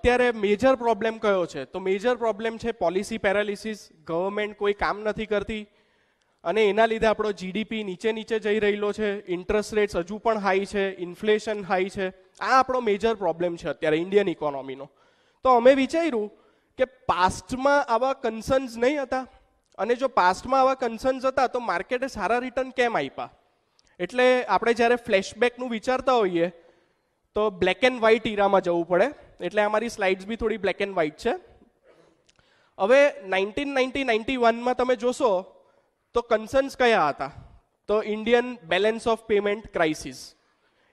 અત્યારે major problem કયો છે? તો મેજર પ્રોબ્લેમ છે પોલિસી પેરાલિસિસ. ગવર્મેન્ટ કોઈ કામ નથી કરતી અને એના લીધે આપણો જીડીપી નીચે જઈ રહેલો છે. ઇન્ટરેસ્ટ રેટ્સ હજુ પણ હાઈ છે, ઇન્ફ્લેશન હાઈ છે. આ આપણો મેજર પ્રોબ્લેમ છે અત્યારે ઇન્ડિયન ઇકોનોમીનો. તો અમે વિચાર્યું કે પાસ્ટમાં આવા કન્સર્ન્સ નહીં હતા, અને જો પાસ્ટમાં આવા કન્સર્ન્સ હતા તો માર્કેટે સારા રિટર્ન કેમ આપ્યા. એટલે આપણે જ્યારે ફ્લેશબેકનું વિચારતા હોઈએ તો બ્લેક એન્ડ વ્હાઇટ ઇરામાં જવું પડે. એટલે અમારી સ્લાઇડ્સ બી થોડી બ્લેક એન્ડ વ્હાઇટ છે. હવે 1991માં તમે જોશો તો કન્સર્ન્સ કયા હતા? તો Indian balance of payment crisis.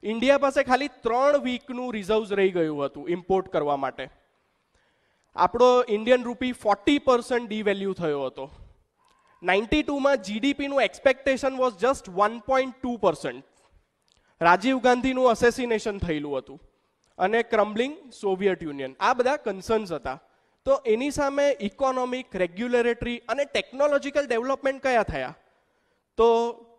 India પાસે ખાલી 3 વીકનું રિઝર્વ્સ રહી ગયું હતું ઇમ્પોર્ટ કરવા માટે. આપણો ઇન્ડિયન રૂપી 40% ડીવેલ્યુ થયો હતો. 92માં જીડીપીનું એક્સપેક્ટેશન વોઝ જસ્ટ 1.2%. રાજીવ ગાંધીનું અસેસિનેશન થયેલું હતું અને ક્રમ્બલિંગ સોવિયત યુનિયન. આ બધા કન્સર્ન્સ હતા. તો એની સામે ઇકોનોમિક, રેગ્યુલેટરી અને ટેકનોલોજીકલ ડેવલપમેન્ટ કયા થયા? તો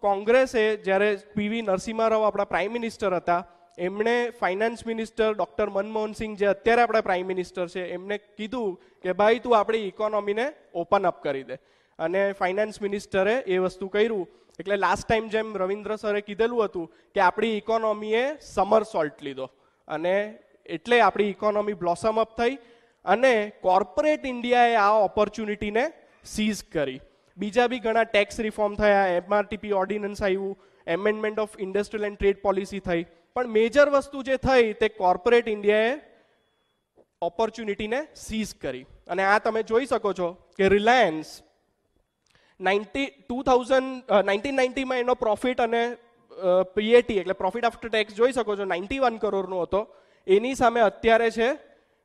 કોંગ્રેસે જ્યારે પીવી નરસિમ્હા રાવ આપણા પ્રાઇમ મિનિસ્ટર હતા, એમણે ફાઇનાન્સ મિનિસ્ટર ડૉક્ટર મનમોહનસિંહ જે અત્યારે આપણા પ્રાઇમ મિનિસ્ટર છે એમને કીધું કે ભાઈ તું આપણી ઇકોનોમીને ઓપન અપ કરી દે. અને ફાઇનાન્સ મિનિસ્ટરે એ વસ્તુ કર્યું. એટલે લાસ્ટ ટાઈમ જેમ રવિન્દ્ર સરે કીધેલું હતું કે આપણી ઇકોનોમીએ સમર સોલ્ટ લીધો અને એટલે આપણી ઇકોનોમી બ્લોસમ અપ થઈ અને કોર્પોરેટ ઇન્ડિયાએ આ ઓપોર્ચ્યુનિટીને સીઝ કરી. બીજા બી ઘણા ટેક્સ રિફોર્મ થયા, એમઆરટીપી ઓર્ડિનન્સ આવ્યું, amendment of industrial and trade policy થઈ. પણ મેજર વસ્તુ જે થઈ તે કોર્પોરેટ ઇન્ડિયાએ ઓપોર્ચ્યુનિટીને સીઝ કરી. અને આ તમે જોઈ શકો છો કે રિલાયન્સ 1990માં એનો પ્રોફિટ અને પીએટી એટલે પ્રોફિટ આફ્ટર ટેક્સ જોઈ શકો છો 91 કરોડનો હતો. એની સામે અત્યારે છે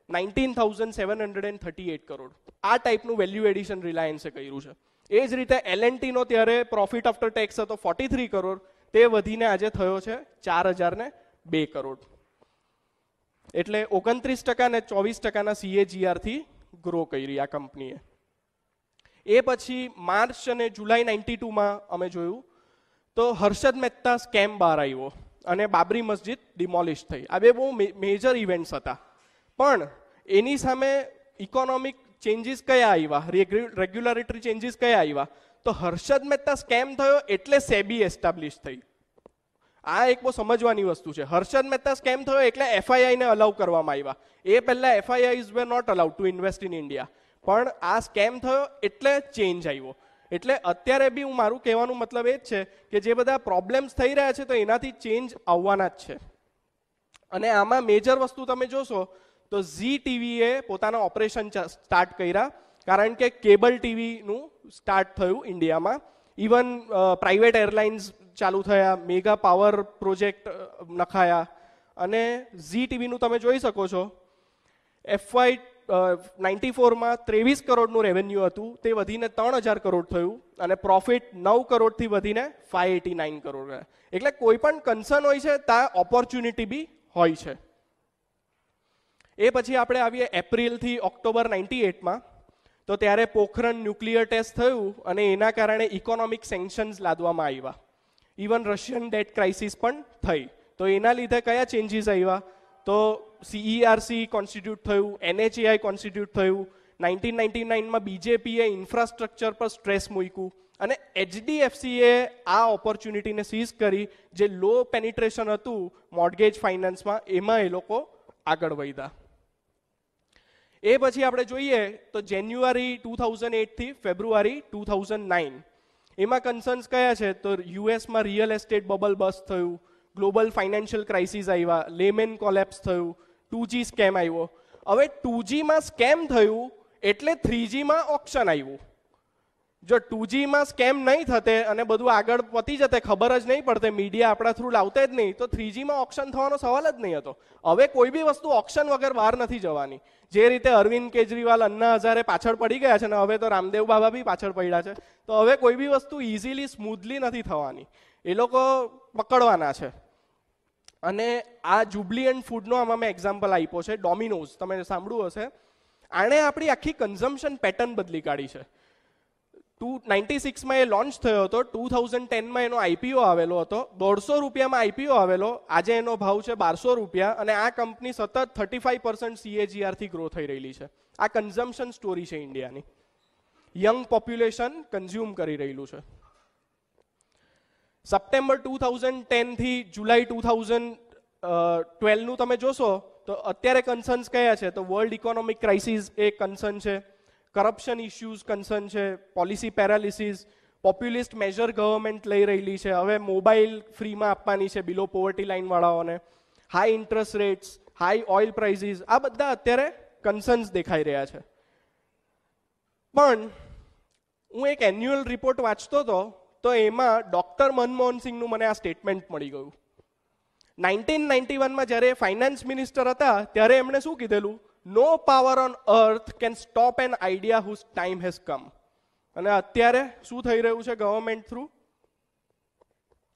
19,738 કરોડ. આ ટાઈપનું વેલ્યુ એડિશન રિલાયન્સે કર્યું છે. એ જ રીતે એલએનટીનો ત્યારે પ્રોફિટ આફ્ટર ટેક્સ હતો 43 કરોડ, તે વધીને આજે થયો છે 4,002 કરોડ. એટલે 29% અને 24%ના CAGR ગ્રો કરી આ કંપનીએ. એ પછી માર્ચ અને જુલાઈ 92માં અમે જોયું તો હર્ષદ મહેતા સ્કેમ બહાર આવ્યો અને બાબરી મસ્જિદ ડિમોલિશ થઈ. આ બે બહુ મેજર ઇવેન્ટ્સ હતા. પણ એની સામે ઇકોનોમિક ચેન્જીસ કયા આવ્યા, રેગ્યુલેટરી ચેન્જીસ કયા આવ્યા? તો હર્ષદ મહેતા સ્કેમ થયો એટલે સેબી એસ્ટાબ્લિશ થઈ. આ એક બહુ સમજવાની વસ્તુ છે. હર્ષદ મહેતા સ્કેમ થયો એટલે એફઆઈઆઈને અલાઉ કરવામાં આવ્યા. એ પહેલા FIIs were not allowed to invest in India. પણ આ સ્કેમ થયો એટલે ચેન્જ આવ્યો. એટલે અત્યારે બી હું મારું કહેવાનું મતલબ એ જ છે કે જે બધા પ્રોબ્લેમ્સ થઈ રહ્યા છે તો એનાથી ચેન્જ આવવાના જ છે. અને આમાં મેજર વસ્તુ તમે જોશો તો ઝી ટીવીએ પોતાના ઓપરેશન સ્ટાર્ટ કર્યા, કારણ કે કેબલ ટીવીનું સ્ટાર્ટ થયું ઇન્ડિયામાં. ઇવન પ્રાઇવેટ એરલાઇન્સ ચાલુ થયા, મેગા પાવર પ્રોજેક્ટ નખાયા અને ઝી ટીવીનું તમે જોઈ શકો છો FY 94માં 23 કરોડનું રેવન્યુ હતું, તે વધીને 3,000 કરોડ થયું અને પ્રોફિટ 9 કરોડથી વધીને 589 કરોડ. એટલે કોઈ પણ કન્સર્ન હોય છે ત્યાં ઓપોર્ચ્યુનિટી બી હોય છે. એ પછી આપણે આવીએ એપ્રિલથી ઓક્ટોબર 98માં. તો ત્યારે પોખરણ ન્યુક્લિયર ટેસ્ટ થયું અને એના કારણે ઇકોનોમિક સેન્કશન્સ લાદવામાં આવ્યા. ઇવન રશિયન ડેટ ક્રાઇસિસ પણ થઈ. તો એના લીધે કયા ચેન્જીસ આવ્યા? તો CERC કોન્સ્ટિટ્યૂટ થયું, NHAI કોન્સ્ટિટ્યૂટ થયું. 1999માં બીજેપીએ ઇન્ફ્રાસ્ટ્રક્ચર પર સ્ટ્રેસ મૂક્યું અને HDFCએ આ ઓપોર્ચ્યુનિટીને સીઝ કરી. જે લો પેનિટ્રેશન હતું મોર્ગેજ ફાઇનાન્સમાં, એમાં એ લોકો આગળ વધ્યા. એ પછી આપણે જોઈએ તો જાન્યુઆરી 2008 થી ફેબ્રુઆરી 2009 એમાં કન્સર્ન્સ કયા છે? તો યુએસમાં રિયલ એસ્ટેટ બબલ બસ્ટ થયું, ગ્લોબલ ફાઇનાન્શિયલ ક્રાઇસિસ આવ્યા, લેમેન કોલેપ્સ થયું, 2G સ્કેમ આવ્યો. હવે 2Gમાં સ્કેમ થયું એટલે 3Gમાં ઓપ્શન આવ્યું. જો 2Gમાં સ્કેમ નહીં થતે અને બધું આગળ પતી જતે, ખબર જ નહીં પડતે, મીડિયા આપણા થ્રુ લાવતે જ નહીં, તો 3Gમાં ઓપ્શન થવાનો સવાલ જ નહીં હતો. હવે કોઈ બી વસ્તુ ઓપ્શન વગર બહાર નથી જવાની. જે રીતે અરવિંદ કેજરીવાલ, અન્ના હઝારે પાછળ પડી ગયા છે ને હવે તો રામદેવ બાબા બી પાછળ પડ્યા છે, તો હવે કોઈ બી વસ્તુ ઇઝીલી સ્મૂધલી નથી થવાની. એ લોકો પકડવાના છે. અને આ જુબલિયન્ટ ફૂડનો આમાં મેં એક્ઝામ્પલ આપ્યો છે, ડોમિનોઝ, તમે સાંભળ્યું હશે. આણે આપણી આખી કન્ઝમ્પશન પેટર્ન બદલી કાઢી છે. 96માં એ લોન્ચ થયો હતો, 2010માં એનો આઈપીઓ આવેલો હતો, 150 રૂપિયામાં આઈપીઓ આવેલો, આજે એનો ભાવ છે 1200 રૂપિયા, અને આ કંપની સતત 35% CAGR થી ગ્રો થઈ રહેલી છે. આ કન્ઝમ્પશન સ્ટોરી છે ઇન્ડિયાની. યંગ પોપ્યુલેશન કન્ઝ્યુમ કરી રહેલું છે. સપ્ટેમ્બર 2010 થી જુલાઈ 2012 નું તમે જોશો તો અત્યારે કન્સર્ન્સ કયા છે? તો વર્લ્ડ ઇકોનોમિક ક્રાઇસિસ એક કન્સર્ન છે, કરપ્શન ઇશ્યુઝ કન્સર્ન છે, policy paralysis, populist major government લઈ રહેલી છે, હવે મોબાઈલ ફ્રીમાં આપવાની છે બિલો પોવર્ટી લાઈન વાળાઓને, high interest rates, high oil prices, આ બધા અત્યારે કન્સર્ન્સ દેખાઈ રહ્યા છે. પણ હું એક એન્યુઅલ રિપોર્ટ વાંચતો હતો તો એમાં ડોક્ટર મનમોહન સિંહનું મને આ સ્ટેટમેન્ટ મળી ગયું. 1991માં જ્યારે ફાઇનાન્સ મિનિસ્ટર હતા ત્યારે એમણે શું કીધેલું? No power on earth can stop an idea whose time has come. અને અત્યારે શું થઈ રહ્યું છે ગવર્મેન્ટ થ્રુ?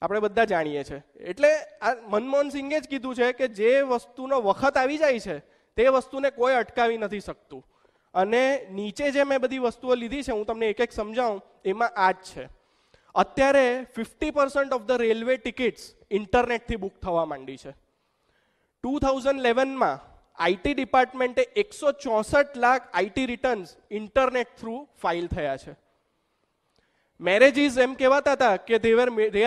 આપણે બધા જાણીએ છીએ. એટલે આ મનમોહન સિંહે જ કીધું છે કે જે વસ્તુનો વખત આવી જાય છે તે વસ્તુને કોઈ અટકાવી નથી શકતું. અને નીચે જે મેં બધી વસ્તુઓ લીધી છે હું તમને એક એક સમજાવું, એમાં આ જ છે. અત્યારે 50% ઓફ ધ રેલવે ટિકિટ્સ ઇન્ટરનેટથી બુક થવા માંડી છે. 2011માં આઈટી ડિપાર્ટમેન્ટે 164 lakh IT returns internet through file થયા છે. મેરેજીસ એમ કહેવાતા હતા કે they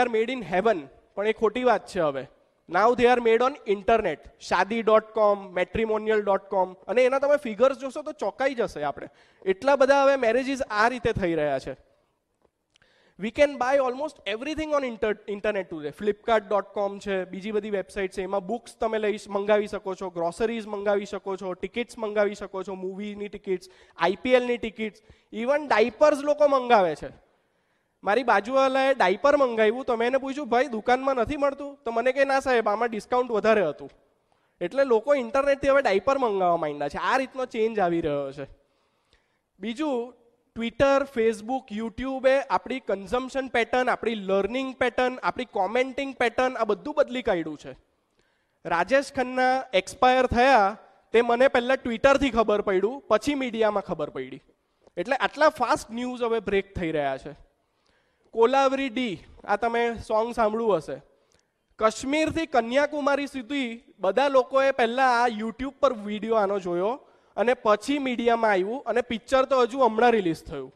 are made in heaven, પણ એ ખોટી વાત છે. હવે now they are made on internet. shaadi.com, matrimonial.com, અને એના તમે ફિગર્સ જોશો તો ચોંકાઈ જશે આપણે. એટલા બધા હવે મેરેજીસ આ રીતે થઈ રહ્યા છે. We can by almost everything on internet today. flipkart.com છે, બીજી બધી વેબસાઇટ છે, એમાં બુક્સ તમે મંગાવી શકો છો, ગ્રોસરીઝ મંગાવી શકો છો, ટિકિટ્સ મંગાવી શકો છો, મૂવીની ટિકિટ્સ, આઈપીએલની ટિકિટ્સ, ઇવન ડાયપર્સ લોકો મંગાવે છે. મારી બાજુવાળાએ ડાયપર મંગાવ્યું તો મેં એને પૂછ્યું ભાઈ દુકાનમાં નથી મળતું? તો મને કે ના સાહેબ આમાં ડિસ્કાઉન્ટ વધારે હતું. એટલે લોકો ઇન્ટરનેટથી હવે ડાયપર મંગાવવા માંડ્યા છે. આ રીતનો ચેન્જ આવી રહ્યો છે. બીજું, ટ્વિટર, ફેસબુક, યુટ્યુબે આપણી કન્ઝમ્પશન પેટર્ન, આપણી લર્નિંગ પેટર્ન, આપણી કોમેન્ટિંગ પેટર્ન આ બધું બદલી કાઢ્યું છે. રાજેશ ખન્ના એક્સપાયર થયા તે મને પહેલા ટ્વિટરથી ખબર પડ્યું, પછી મીડિયામાં ખબર પડી. એટલે આટલા ફાસ્ટ ન્યૂઝ હવે બ્રેક થઈ રહ્યા છે. કોલાવરી ડી, આ તમે સોંગ સાંભળ્યું હશે. કાશ્મીરથી કન્યાકુમારી સુધી બધા લોકોએ પહેલા આ યુટ્યુબ પર વિડીયો આનો જોયો અને પછી મીડિયામાં આવ્યું, અને પિક્ચર તો હજુ હમણાં રિલીઝ થયું.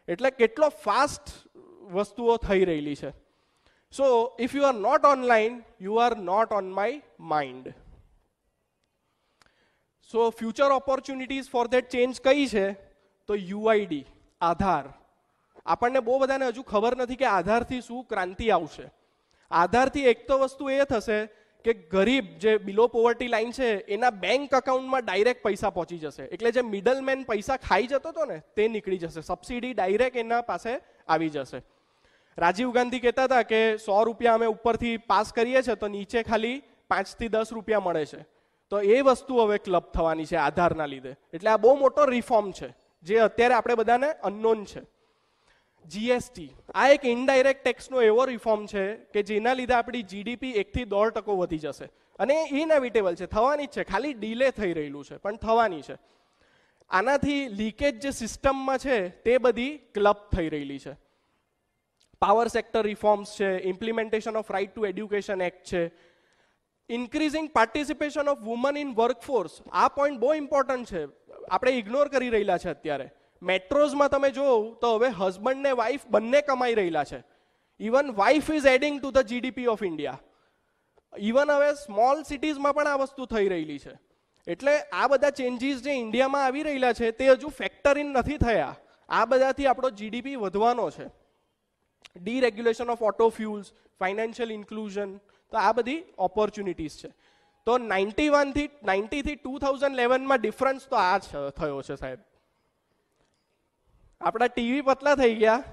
એટલે કેટલો ફાસ્ટ વસ્તુઓ થઈ રહેલી છે. So if you are not online, you are not on my mind. So future opportunities for that change કઈ છે? તો યુઆઈડી, આધાર. આપણને બહુ બધાને હજુ ખબર નથી કે આધારથી શું ક્રાંતિ આવશે. આધારથી એક તો વસ્તુ એ થશે કે ગરીબ જે બિલો પોવર્ટી લાઈન છે એના બેંક અકાઉન્ટમાં ડાયરેક્ટ પૈસા પહોંચી જશે. એટલે જે મિડલમેન પૈસા ખાઈ જતો હતો ને તે નીકળી જશે. સબસિડી ડાયરેક્ટ એના પાસે આવી જશે. રાજીવ ગાંધી કહેતા હતા કે 100 રૂપિયા અમે ઉપરથી પાસ કરીએ છીએ તો નીચે ખાલી 5 થી 10 રૂપિયા મળે છે. તો એ વસ્તુ હવે ક્લબ થવાની છે આધારના લીધે. એટલે આ બહુ મોટો રિફોર્મ છે જે અત્યારે આપણે બધાને અનનોન છે. જીએસટી, આ એક ઇનડાયરેક્ટ ટેક્સનો એવો રિફોર્મ છે કે જેના લીધે આપણી જીડીપી 1 થી 1.5% વધી જશે. અને એ ઇનેવિટેબલ છે, થવાની જ છે, ખાલી ડીલે થઈ રહેલું છે પણ થવાની છે. આનાથી લીકેજ જે સિસ્ટમમાં છે તે બધી ક્લબ થઈ રહેલી છે. પાવર સેક્ટર રિફોર્મ્સ છે, implementation of right to education act છે, increasing participation of women in workforce. આ પોઈન્ટ બહુ ઇમ્પોર્ટન્ટ છે, આપણે ઇગ્નોર કરી રહેલા છે અત્યારે. મેટ્રોઝમાં તમે જોવો તો હવે હસબન્ડ ને વાઇફ બંને કમાઈ રહેલા છે. Even wife is adding to the GDP of India. Even હવે સ્મોલ સિટીઝમાં પણ આ વસ્તુ થઈ રહેલી છે. એટલે આ બધા ચેન્જીસ જે ઇન્ડિયામાં આવી રહેલા છે તે હજુ ફેક્ટર ઇન નથી થયા. આ બધાથી આપણો જીડીપી વધવાનો છે. Deregulation of auto fuels, financial inclusion, તો આ બધી ઓપોર્ચ્યુનિટીઝ છે. તો 90 થી 2011માં ડિફરન્સ તો આ થયો છે સાહેબ. આપણા ટીવી પતલા થઈ ગયા